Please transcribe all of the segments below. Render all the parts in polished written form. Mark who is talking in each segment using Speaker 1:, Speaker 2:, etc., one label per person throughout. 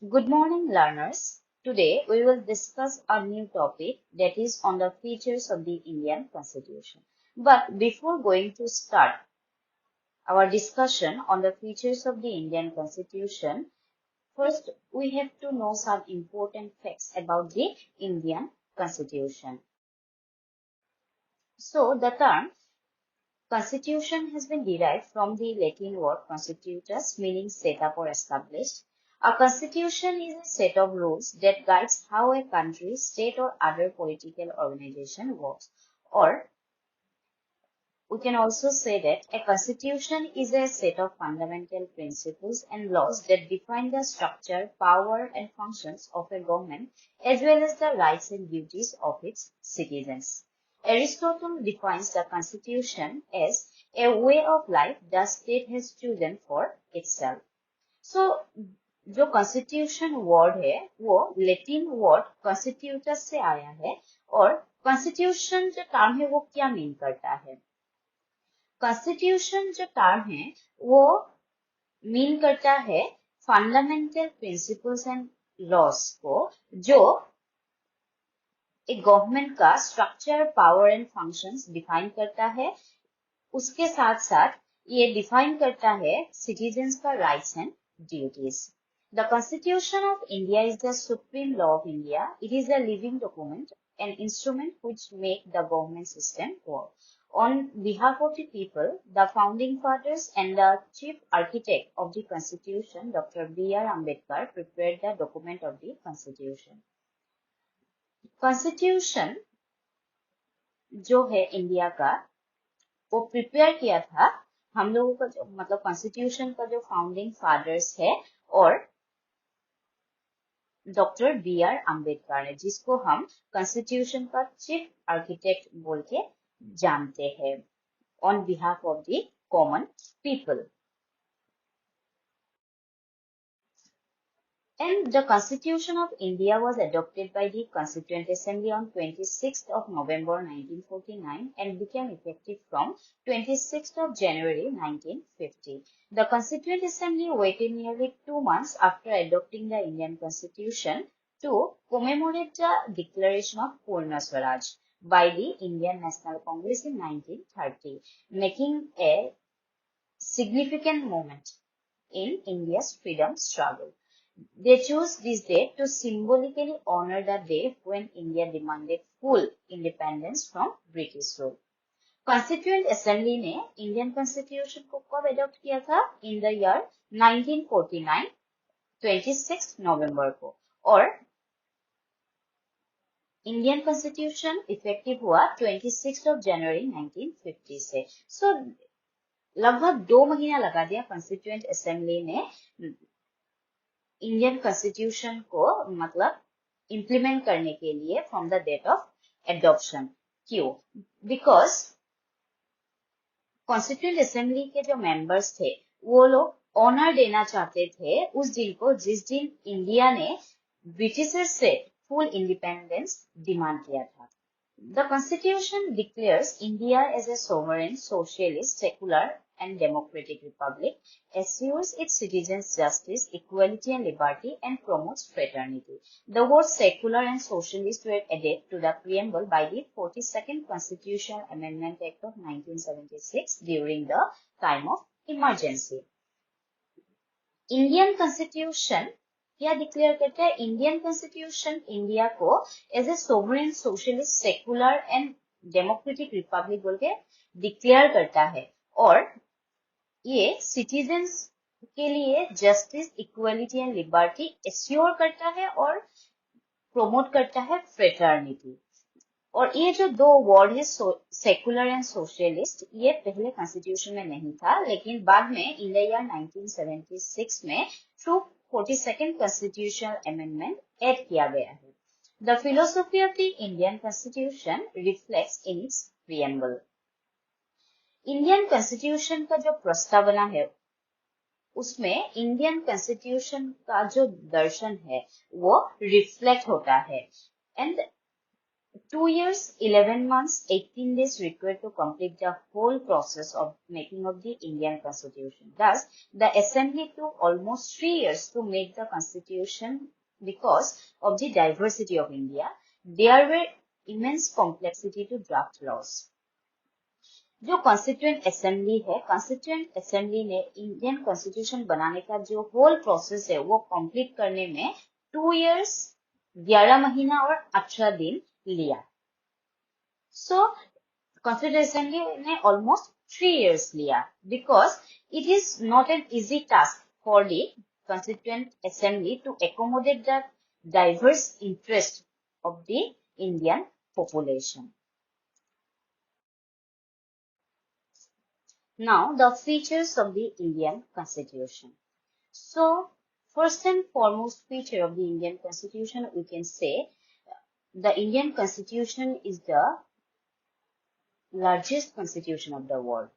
Speaker 1: Good morning, learners. Today we will discuss a new topic that is on the features of the Indian Constitution. But before going to start our discussion on the features of the Indian Constitution, first we have to know some important facts about the Indian Constitution. So the term Constitution has been derived from the Latin word constitutus, meaning set up or established. A constitution is a set of rules that guides how a country, state, or other political organization works. Or we can also say that a constitution is a set of fundamental principles and laws that define the structure, power, and functions of a government, as well as the rights and duties of its citizens. Aristotle defines the constitution as a way of life the state has chosen for itself. So, जो constitution word है वो Latin word कॉन्स्टिट्यूटस से आया है और constitution जो term है वो क्या मीन करता है कॉन्स्टिट्यूशन जो टर्म है वो मीन करता है फंडामेंटल प्रिंसिपल्स एंड लॉस को जो एक गवर्नमेंट का structure power and functions define करता है उसके साथ साथ ये डिफाइन करता है सिटीजन्स का rights and duties. The Constitution of India is the supreme law of India. It is a living document, an instrument which makes the government system work. On behalf of the people, the founding fathers and the chief architect of the Constitution, Dr. B.R. Ambedkar, prepared the document of the Constitution. Constitution जो है India का वो prepare किया था हम लोगों का जो मतलब कॉन्स्टिट्यूशन का जो फाउंडिंग फादर्स है और डॉक्टर बी आर अम्बेडकर ने जिसको हम कॉन्स्टिट्यूशन का चीफ आर्किटेक्ट बोल के जानते हैं on behalf of the common people And the Constitution of India was adopted by the Constituent Assembly on 26th of November 1949 and became effective from 26th of January 1950. The Constituent Assembly waited nearly 2 months after adopting the Indian Constitution to commemorate the declaration of Purna Swaraj by the Indian National Congress in 1930, making a significant moment in India's freedom struggle. They chose this date to symbolically honor the day when India demanded full independence from British rule. Constituent Assembly ने Indian Constitution को कब adopt किया था? In the year 1949, 26 नवंबर को और Indian Constitution effective हुआ 26 of January 1950 से. So लगभग 2 महीना लगा दिया Constituent Assembly ने इंडियन कॉन्स्टिट्यूशन को मतलब इम्प्लीमेंट करने के लिए from the date of adoption क्यों बिकॉज कॉन्स्टिट्यूएंट असेंबली के जो मेंबर्स थे वो लोग ऑनर देना चाहते थे उस दिन को जिस दिन इंडिया ने ब्रिटिशर्स से फुल इंडिपेंडेंस डिमांड किया था the constitution declares India as a sovereign socialist secular and democratic republic, assures its citizens justice, equality and liberty and promotes fraternity. The words secular and socialist were added to the preamble by the 42nd Constitutional Amendment Act of 1976 during the time of emergency. Indian Constitution क्या declare करता है Indian constitution India को as a sovereign socialist secular and democratic republic बोल के declare करता है और ये सिटीजन्स के लिए justice equality and liberty assure करता है और प्रोमोट करता है फ्रेटर्निटी और ये जो दो वर्ड है सेकुलर एंड सोशलिस्ट ये पहले कॉन्स्टिट्यूशन में नहीं था लेकिन बाद में इन द ईयर 1976 में through 42nd constitutional amendment add किया गया है the philosophy of the Indian constitution reflects in its preamble Indian constitution का जो प्रस्तावना है उसमें इंडियन कॉन्स्टिट्यूशन का जो दर्शन है वो रिफ्लेक्ट होता है and 2 years, 11 months, 18 days required to complete the whole process of making of the Indian Constitution. Thus, the Assembly took almost 3 years to make the Constitution because of the diversity of India. There were immense complexity to draft laws. जो constituent assembly है, constituent assembly ने Indian constitution बनाने का जो whole process है वो complete करने में 2 years, 11 महीना और 18 दिन लिया. So, Constituent Assembly ने almost 3 years लिया because it is not an easy task for the Constituent Assembly to accommodate the diverse interest of the Indian population. Now, the features of the Indian Constitution. So, first and foremost feature of the Indian Constitution, we can say the Indian Constitution is the largest constitution of the world.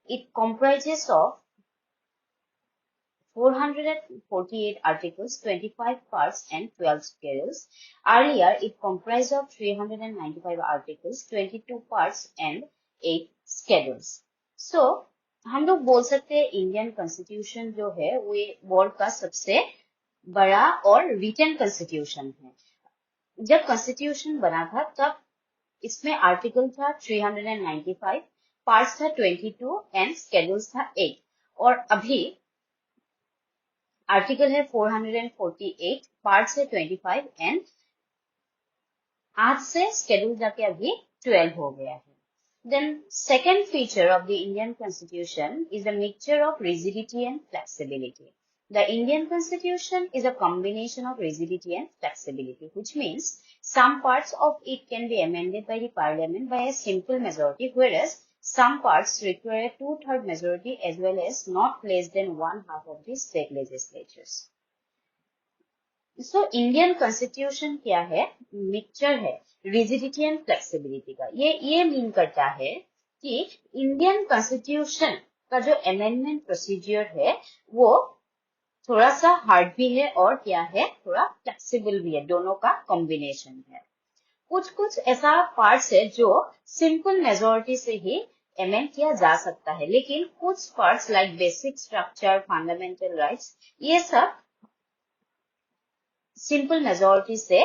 Speaker 1: It comprises of 448 articles, 25 parts and 12 schedules. Earlier, it comprised of 395 articles, 22 parts and 8 schedules. So, हम लोग बोल सकते हैं Indian constitution जो है वो world का सबसे बड़ा और रिटन कॉन्स्टिट्यूशन है. जब कॉन्स्टिट्यूशन बना था तब इसमें आर्टिकल था 395, पार्ट्स था 22 एंड स्केड्यूल्स था 8. और अभी आर्टिकल है 448, पार्ट्स है 25 एंड आज से स्केड्यूल जाके अभी 12 हो गया है. Then second feature of the Indian Constitution is a mixture of rigidity and flexibility. The Indian Constitution is a combination of rigidity and flexibility, which means some parts of it can be amended by the Parliament by a simple majority, whereas some parts require a two-third majority as well as not less than one half of the state legislatures. So, Indian constitution क्या है? Mixture है rigidity and flexibility का. ये mean करता है कि Indian constitution का जो अमेंडमेंट प्रोसीजर है वो थोड़ा सा हार्ड भी है और क्या है थोड़ा फ्लेक्सिबल भी है. दोनों का कॉम्बिनेशन है. कुछ ऐसा पार्ट्स है जो सिंपल मेजोरिटी से ही अमेंड किया जा सकता है, लेकिन कुछ parts like basic structure, fundamental rights, ये सब सिंपल मेजोरिटी से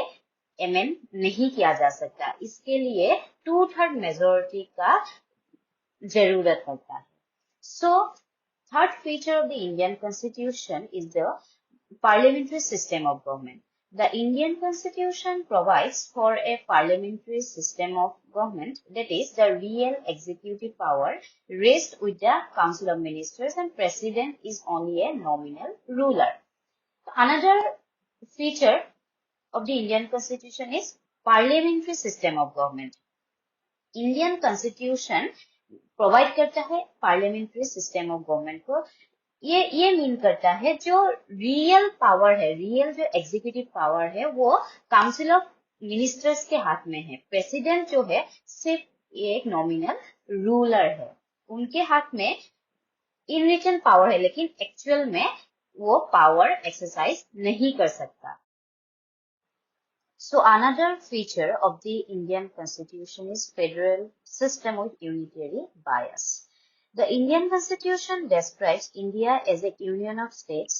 Speaker 1: अमेंड नहीं किया जा सकता. इसके लिए 2/3 मेजोरिटी का जरूरत होता है. So third feature of the Indian constitution is the parliamentary system of government. The Indian Constitution provides for a parliamentary system of government, that is, the real executive power rests with the Council of Ministers and President is only a nominal ruler. Another feature of the Indian Constitution is parliamentary system of government. Indian Constitution provide करता है parliamentary system of government को. ये mean करता है जो real power है, real जो executive power है वो काउंसिल ऑफ मिनिस्टर्स के हाथ में है. प्रेसिडेंट जो है सिर्फ एक नॉमिनल रूलर है, उनके हाथ में इन रिटन पावर है, लेकिन एक्चुअल में वो पावर एक्सरसाइज नहीं कर सकता. So another feature of the Indian Constitution is federal system with unitary bias. The Indian Constitution describes India as a union of states,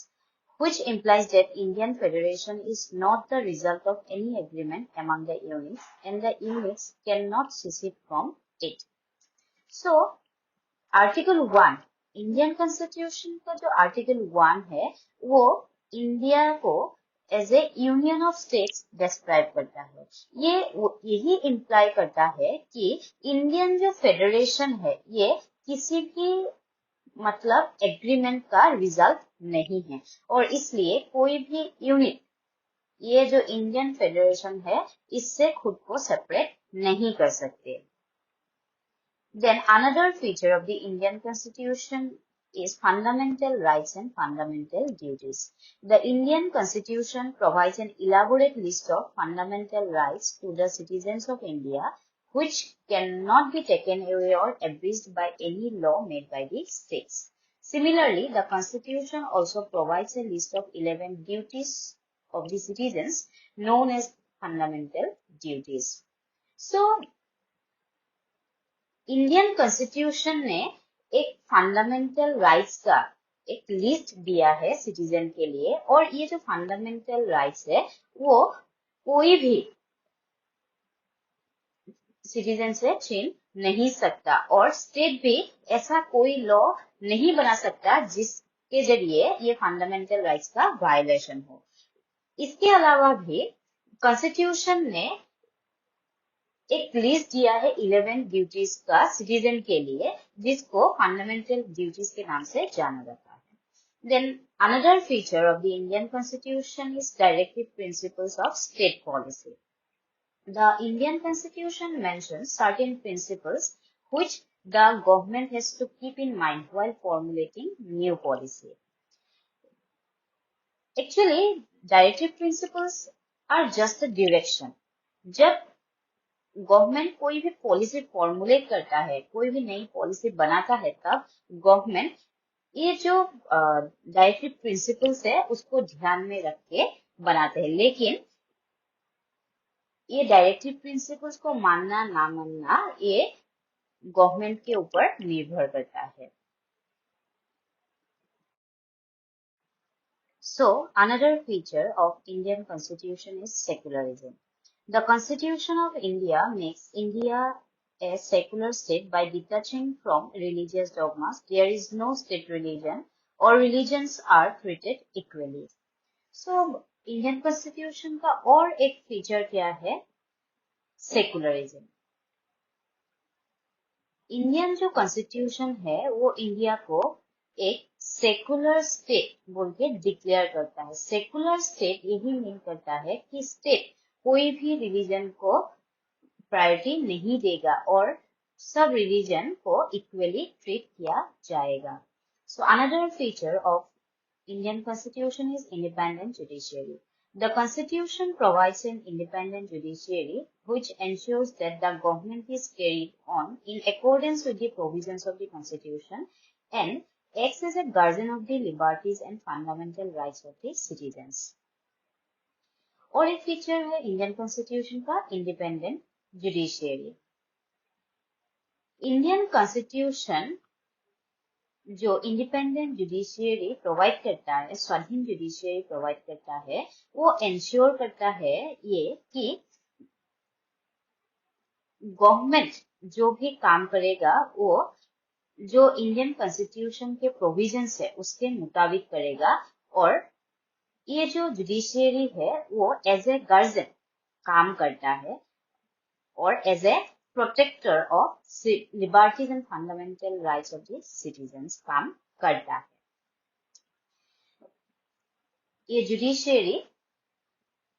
Speaker 1: which implies that Indian federation is not the result of any agreement among the units and the units cannot secede from it. So, Article 1, Indian Constitution का जो Article 1 है वो India को as a union of states describe करता है. यही imply करता है कि इंडियन जो फेडरेशन है ये किसी भी मतलब एग्रीमेंट का रिजल्ट नहीं है और इसलिए कोई भी यूनिट ये जो इंडियन फेडरेशन है इससे खुद को सेपरेट नहीं कर सकते. Then another feature of the Indian Constitution is fundamental rights and fundamental duties. The Indian Constitution provides an elaborate list of fundamental rights to the citizens of India, which cannot be taken away or abridged by any law made by the states. Similarly, the Constitution also provides a list of 11 duties of the citizens known as fundamental duties. So Indian constitution ने एक fundamental rights का एक list दिया है citizen के लिए, और ये जो फंडामेंटल राइट्स है वो कोई भी सिटीजन से छीन नहीं सकता, और स्टेट भी ऐसा कोई लॉ नहीं बना सकता जिसके जरिए ये फंडामेंटल राइट्स का वायलेशन हो। इसके अलावा भी कॉन्स्टिट्यूशन ने एक लिस्ट दिया है 11 ड्यूटीज का सिटीजन के लिए, जिसको फंडामेंटल ड्यूटीज के नाम से जाना जाता है। Then another feature of the Indian constitution is directive principles of state policy. The Indian Constitution mentions certain principles which the government has to keep in mind while formulating new policy. Actually, directive principles are just a direction. जब government कोई भी policy formulate करता है, कोई भी नई policy बनाता है, तब गवर्नमेंट ये जो डायरेक्टिव प्रिंसिपल्स है उसको ध्यान में रख के बनाते हैं, लेकिन ये डायरेक्टिव प्रिंसिपल्स को मानना ना मानना ये गवर्नमेंट के ऊपर निर्भर करता है। So, another feature of Indian Constitution is secularism. The Constitution of India makes India a secular state by detaching from religious dogmas. There is no state religion, or religions are treated equally. So, Indian Constitution का और एक feature क्या है? Secularism. Indian जो constitution है वो India को एक सेकुलर स्टेट बोल के डिक्लेयर करता है। सेकुलर स्टेट यही मीन करता है कि स्टेट कोई भी रिलीजन को प्रायोरिटी नहीं देगा और सब रिलीजन को इक्वली ट्रीट किया जाएगा। So another feature of Indian Constitution is independent judiciary. The Constitution provides an independent judiciary which ensures that the government is carried on in accordance with the provisions of the Constitution and acts as a guardian of the liberties and fundamental rights of the citizens. और एक feature है Indian constitution का independent judiciary. Indian constitution जो independent judiciary provide करता है, स्वाधीन judiciary provide करता है, वो इंश्योर करता है ये कि गवर्नमेंट जो भी काम करेगा वो जो इंडियन कॉन्स्टिट्यूशन के प्रोविजंस है उसके मुताबिक करेगा, और ये जो जुडिशियरी है वो एज ए गार्जियन काम करता है और as a protector of liberties and fundamental rights of the citizens काम करता है। ये जुडिशियरी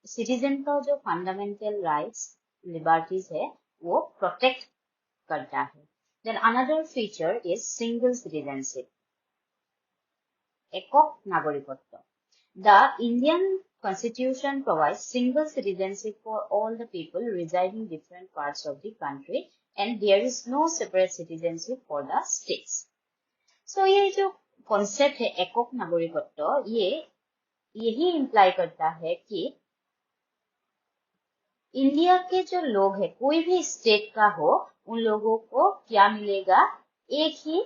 Speaker 1: सिटीजन का जो फंडामेंटल राइट्स लिबर्टीज है वो प्रोटेक्ट करता है। Then another feature is single citizenship, एকক नागरिकत्व। The Indian Constitution provides single citizenship for all the people residing in different parts of the country, and there is no separate citizenship for the states. So ये जो concept है एকক नागरिकत्व, ये यही imply करता है कि इंडिया के जो लोग हैं, कोई भी स्टेट का हो, उन लोगों को क्या मिलेगा? एक ही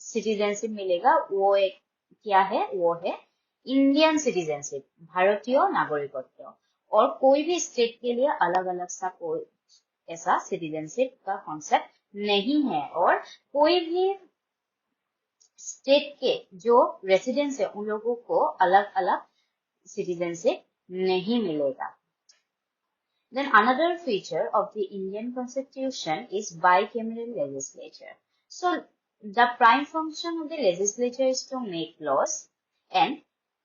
Speaker 1: सिटीजनशिप मिलेगा। वो एक क्या है? वो है इंडियन सिटीजनशिप, भारतीय नागरिकत्व। और कोई भी स्टेट के लिए अलग अलग सा कोई ऐसा सिटीजनशिप का कॉन्सेप्ट नहीं है, और कोई भी स्टेट के जो रेसिडेंट्स है उन लोगों को अलग अलग सिटीजनशिप नहीं मिलेगा। Then another feature of the Indian Constitution is bicameral legislature. So the prime function of the legislature is to make laws, and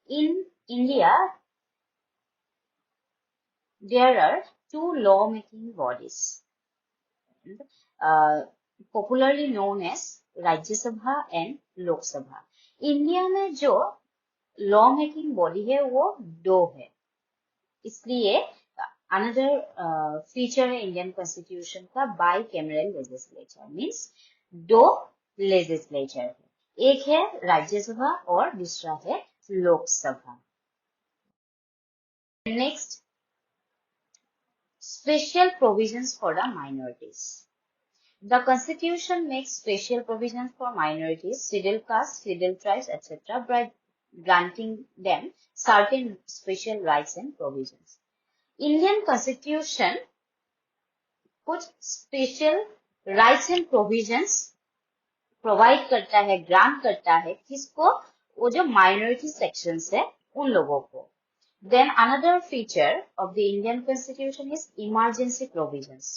Speaker 1: in India, there are two law-making bodies, popularly known as राज्य सभा and लोक सभा। India में जो law-making body है वो दो है, इसलिए अनदर फीचर है इंडियन कॉन्स्टिट्यूशन का बाइकैमरल लेजिस्लेचर, मीन्स दो लेजिस्लेचर है, एक है राज्यसभा और दूसरा है Lok Sabha. Next, special provisions for the minorities. The Constitution makes special provisions for minorities, scheduled castes, scheduled tribes, etc. by granting them certain special rights and provisions. Indian Constitution कुछ special rights and provisions provide करता है, grant करता है किसको, वो जो minority sections है उन लोगों को. Then another feature of the Indian constitution is emergency provisions.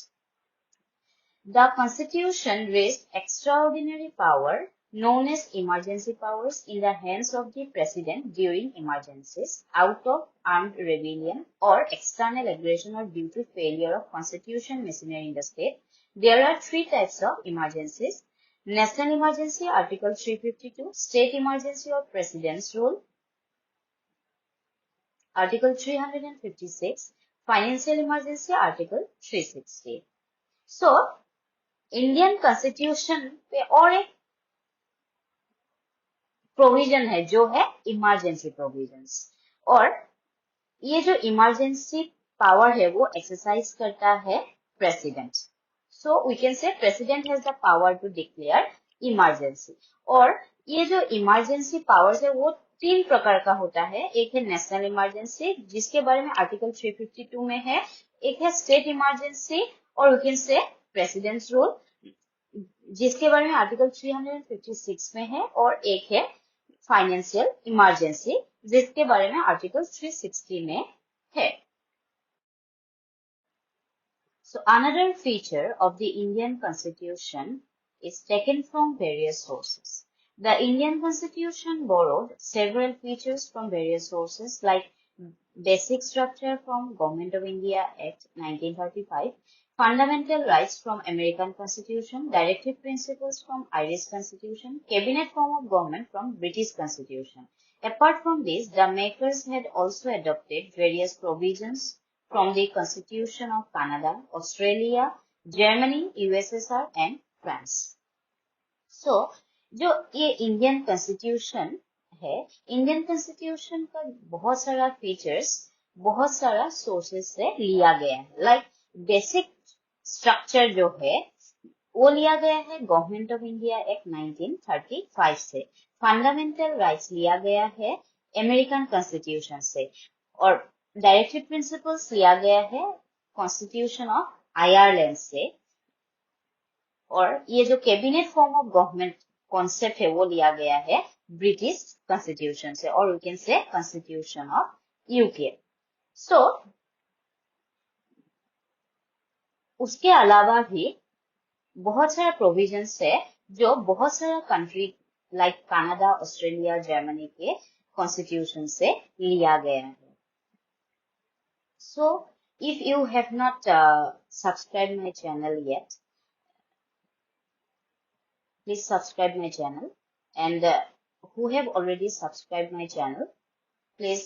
Speaker 1: The Constitution raised extraordinary power known as emergency powers in the hands of the President during emergencies out of armed rebellion or external aggression or due to failure of constitution machinery in the state. There are three types of emergencies. National emergency, Article 352. State emergency or President's rule, Article 356. Financial emergency, Article 360. So, Indian constitution पे और एक provision है जो है emergency provisions. और ये जो emergency power है वो एक्सरसाइज करता है president. So we can say president has the power to declare emergency. और ये जो इमरजेंसी पावर्स है वो तीन प्रकार का होता है. एक है नेशनल इमरजेंसी जिसके बारे में आर्टिकल 352 में है. एक है स्टेट इमरजेंसी और we can say president's rule जिसके बारे में आर्टिकल 356 में है. और एक है फाइनेंशियल इमरजेंसी जिसके बारे में आर्टिकल 360 में है. So another feature of the Indian Constitution is taken from various sources. The Indian Constitution borrowed several features from various sources like basic structure from Government of India Act 1935, fundamental rights from American Constitution, directive principles from Irish Constitution, cabinet form of government from British Constitution. Apart from this, the makers had also adopted various provisions from the Constitution of Canada, Australia, Germany, USSR and France. So, जो ये Indian constitution है, Indian constitution का बहुत सारा features बहुत सारा sources से लिया गया है. लाइक बेसिक स्ट्रक्चर जो है वो लिया गया है गवर्नमेंट ऑफ इंडिया एक्ट 1935 से. फंडामेंटल राइट्स लिया गया है अमेरिकन कॉन्स्टिट्यूशन से. और डायरेक्टिव प्रिंसिपल्स लिया गया है कॉन्स्टिट्यूशन ऑफ आयरलैंड से. और ये जो cabinet form of government concept है वो लिया गया है ब्रिटिश कॉन्स्टिट्यूशन से. और we can say constitution of UK. So उसके अलावा भी बहुत सारा प्रोविजंस है जो बहुत सारा country like Canada, Australia, Germany के कॉन्स्टिट्यूशन से लिया गया है. So if you have not subscribe my channel yet, please subscribe my channel, and who have already subscribed my channel, please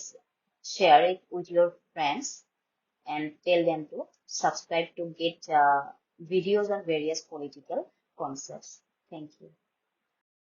Speaker 1: share it with your friends and tell them to subscribe to get videos on various political concepts. Thank you.